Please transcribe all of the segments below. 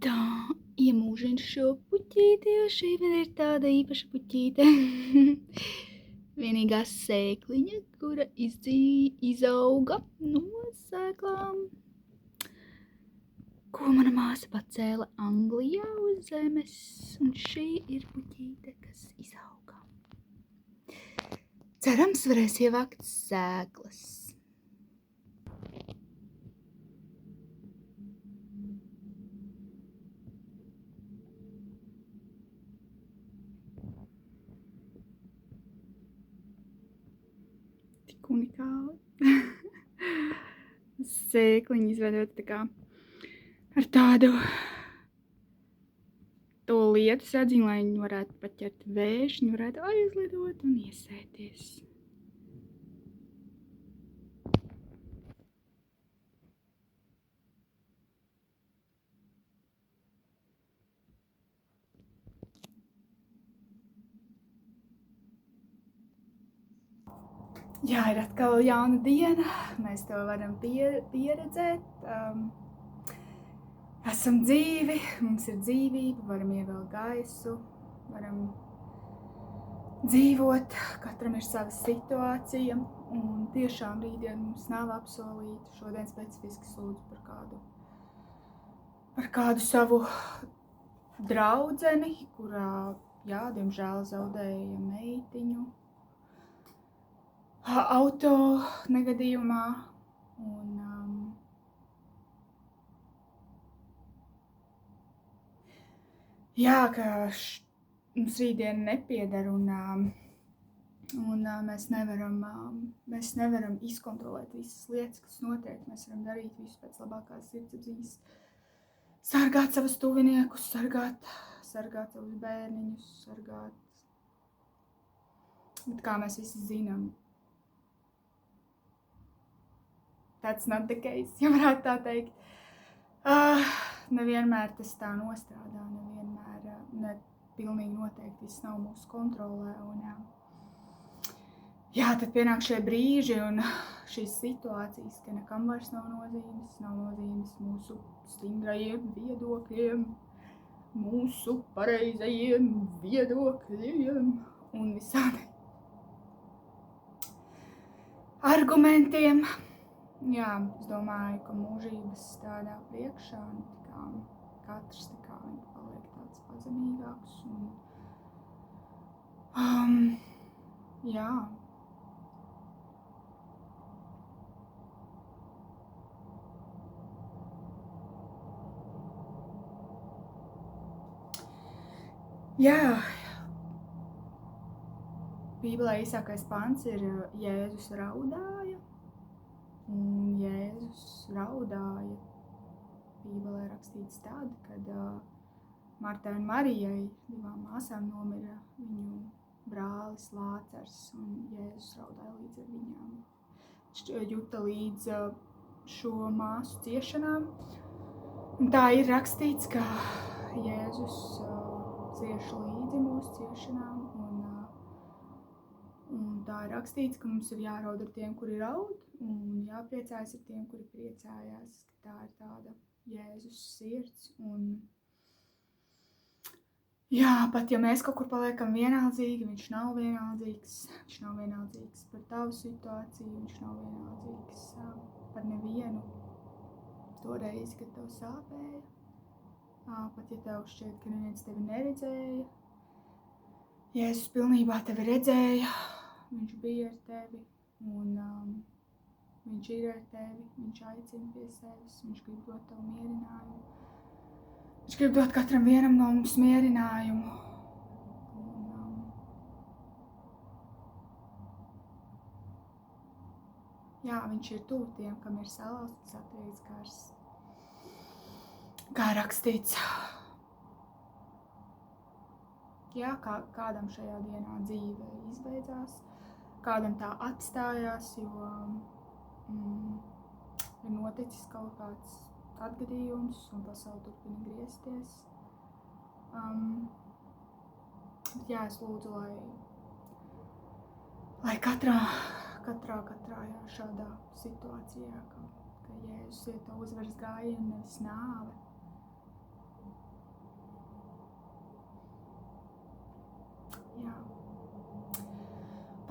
Tā iemūžina šo puķīti, jo šī vēl ir tāda īpaša puķīte. Vienīgā sēkliņa, kura izauga no sēklām, ko mana māsa pacēla Anglijā uz zemes. Un šī ir puķīte, kas izauga. Cerams, varēs ievākt sēklas. Tik unikāli. Sēkliņa izveidota tā kā ar tādu to lietu sadziņu, lai viņi varētu paķert vēju, viņi varētu aizlidot un iesēties. Jā, ir atkal jauna diena, mēs to varam pieredzēt. Esam dzīvi, mums ir dzīvība, varam ievilkt gaisu, varam dzīvot, katram ir sava situācija, un tiešām rītdien mums nav apsolīta. Šodien specifiski lūdzu par kādu savu draudzeni, kurā, jā, diemžēl zaudēja meitiņu auto negadījumā, un jā, ka mums rītdiena nepieder, un mēs nevaram izkontrolēt visas lietas, kas notiek. Mēs varam darīt visu pēc labākās sirdsapziņas, sargāt savus tuviniekus, sargāt savus bērniņus, bet kā mēs visi zinām, that's not the case, ja varētu tā teikt. Nevienmēr tas tā nostrādā, nevienmēr pilnīgi noteikti viss nav mūsu kontrolē. Jā, tad pienāk šie brīži un šīs situācijas, ka nekam vairs nav nozīmes mūsu stingrajiem viedokļiem, mūsu pareizajiem viedokļiem un visādi argumentiem. Jā, es domāju, ka mūžības tādā priekšā, katrs paliek tāds pazemīgāks. Jā. Jā. Bībelē īsākais pants ir Jēzus raudāja. Un Jēzus raudāja. Bībelē rakstīts tad, kad Martai un Marijai, divām māsām, nomira viņu brālis Lācars, un Jēzus raudāja līdz ar viņām. Viņš juta līdz šo māsu ciešanām. Un tā ir rakstīts, ka Jēzus cieš līdzi mūsu ciešanām, un tā ir rakstīts, ka mums ir jāraud ar tiem, kuri raud, un jāpriecājas ar tiem, kuri priecājās, ka tā ir tāda Jēzus sirds. Un jā, pat ja mēs kaut kur paliekam vienaldzīgi, viņš nav vienaldzīgs par tavu situāciju, viņš nav vienaldzīgs par nevienu to reizi, kad tev sāpēja. Pat ja tev šķiet, ka neviens tevi neredzēja, Jēzus pilnībā tevi redzēja, viņš bija ar tevi, un viņš ir ar tevi, viņš aicina pie sevis, viņš grib dot tev mierinājumu. Viņš grib dot katram vienam no mums mierinājumu. Jā, viņš ir tuvu tiem, kam ir salauzts satriekts gars. Kā rakstīts. Jā, kādam šajā dienā dzīve izbeidzās, kādam tā atstājās, jo ir noticis kaut kāds atgadījums un pasaule turpina griezties. Bet jā, es lūdzu, lai katrā jā, šādā situācijā, ka Jēzus iet to uzvaras gājienu, nevis nāve.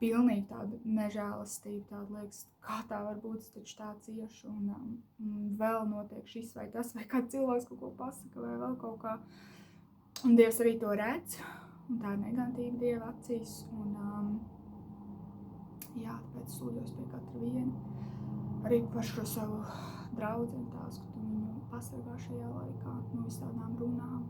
pilnīgi tāda nežēlastība, tāda liekas, kā tā var būt, es taču tā ciešu, un vēl notiek šis vai tas, vai kāds cilvēks kaut ko pasaka, vai vēl kaut kā. Un Dievs arī to redz, un tā ir negantība Dieva acīs, un tāpēc sūļos pie katra viena, arī par šo savu draudzeni tās, ka tu viņu pasargā šajā laikā, no visādām runām,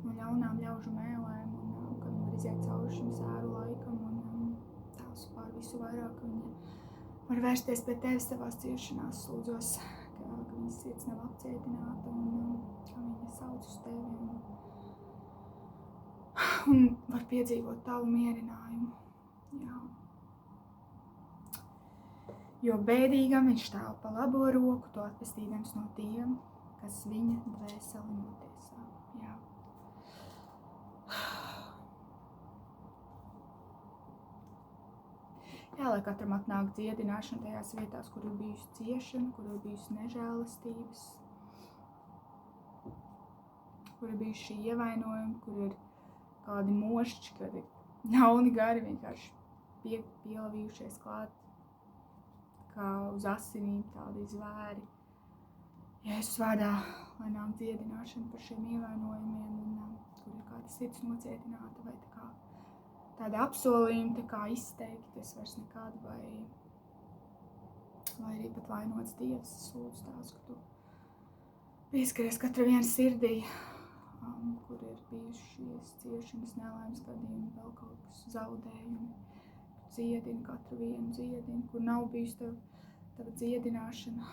no ļaunām ļaužu mēlēm, un ka viņi var iziet cauri šim sēru laikam, un tās pār visu vairāk, ka viņi var vērsties pie tevis savās ciešanās, lūdzos, ka viņas sirds nav apcietināta, un ka viņi sauc uz tevi, un var piedzīvot tavu mierinājumu. Jā. Jo bēdīgam viņš stāv pa labo roku, to atpestīdams no tiem, kas viņa dvēseli notiesā. Jā. Jā, lai katram atnāk dziedināšana tajās vietās, kur ir bijusi ciešana, kur ir bijusi nežēlastības, kur ir bijuši šī ievainojumi, kur ir kādi mošķi, kad ir ļauni gari vienkārši pielavījušies klāt, kā uz asinīm tādi zvēri. Jēzus vārdā, lai nāk dziedināšana par šiem ievainojumiem, un kur ir kāda sirds nocietināta, vai tāda apsolījuma, tā kā izteikties vairs nekad, vai arī pat vainots Dievs, lūdzu tās, ka tu pieskaries katra viena sirdī, kur ir bijuši šīs ciešanas, nelaimes gadījumi, vēl kaut kas zaudējumi, tu dziedini katru vienu dziedini, kur nav bijusi tava dziedināšana,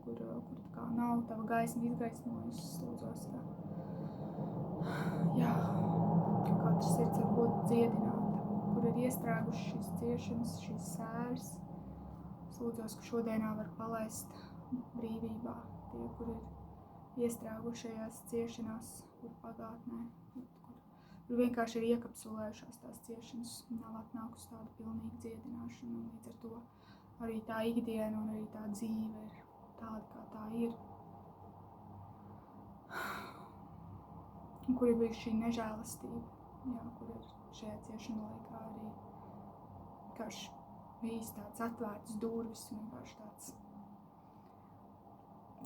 kur tā kā nav tava gaisma izgaismojusi, lūdzos, ka katra sirds var būt dziedināta, kur ir iestrēguši šīs ciešanas, šīs sēras. Es lūdzos, ka šodienā var palaist brīvībā tie, kur ir iestrēgušajās ciešanās, kur pagātnē, kur vienkārši ir iekapsulējušās tās ciešanas, nav atnākusi tāda pilnīga dziedināšana, un līdz ar to arī tā ikdiena un arī tā dzīve ir tāda, kā tā ir. Un kur ir bijusi šī nežēlastība, kur ir šajā ciešana laikā arī vienkārši bijis tāds atvērts durvis, un vienkārši tāds,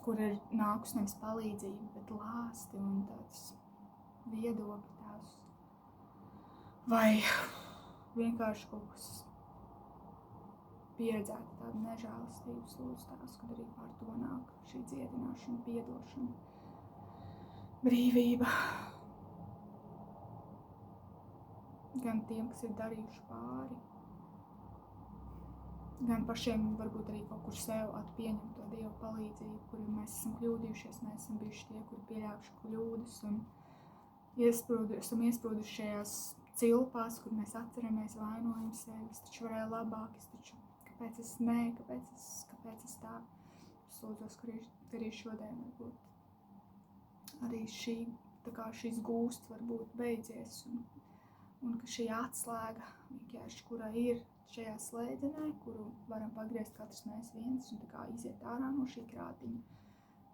kur ir nākus nevis palīdzība, bet lāsti un tāds viedokļi tās. Vai vienkārši kaut kas pieredzēta tāda nežēlastības lūdzu tās, kad arī pār to nāk šī dziedināšana, piedošana, brīvība. Gan tiem, kas ir darījuši pāri, gan pašiem varbūt arī kaut kur sev atpieņemt to Dieva palīdzību, kur mēs esam kļūdījušies, mēs esam bijuši tie, kuri pieļāvuši kļūdas un esam iesprūduši šajās cilpās, kur mēs atceramies, vainojam sevi, es taču varēju labāk, kāpēc es nē, kāpēc es tā. Es lūdzos, ka arī šodien varbūt arī šis gūsts varbūt beidzies un ka šī atslēga vienkārši, kura ir šajā slēdzenē, kuru varam pagriezt katrs mēs viens un tā kā iziet ārā no šī krātiņa,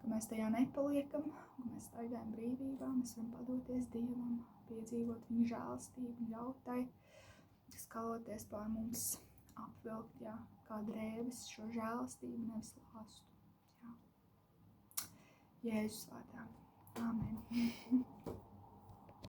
ka mēs tajā nepaliekam, un mēs staigājam brīvībā, mēs varam padoties Dievam, piedzīvot viņa žēlastību un ļaut tai skaloties pār mums apvilkt, kā drēbes šo žēlastību, nevis lāstu. Jēzus vārdā. Āmen.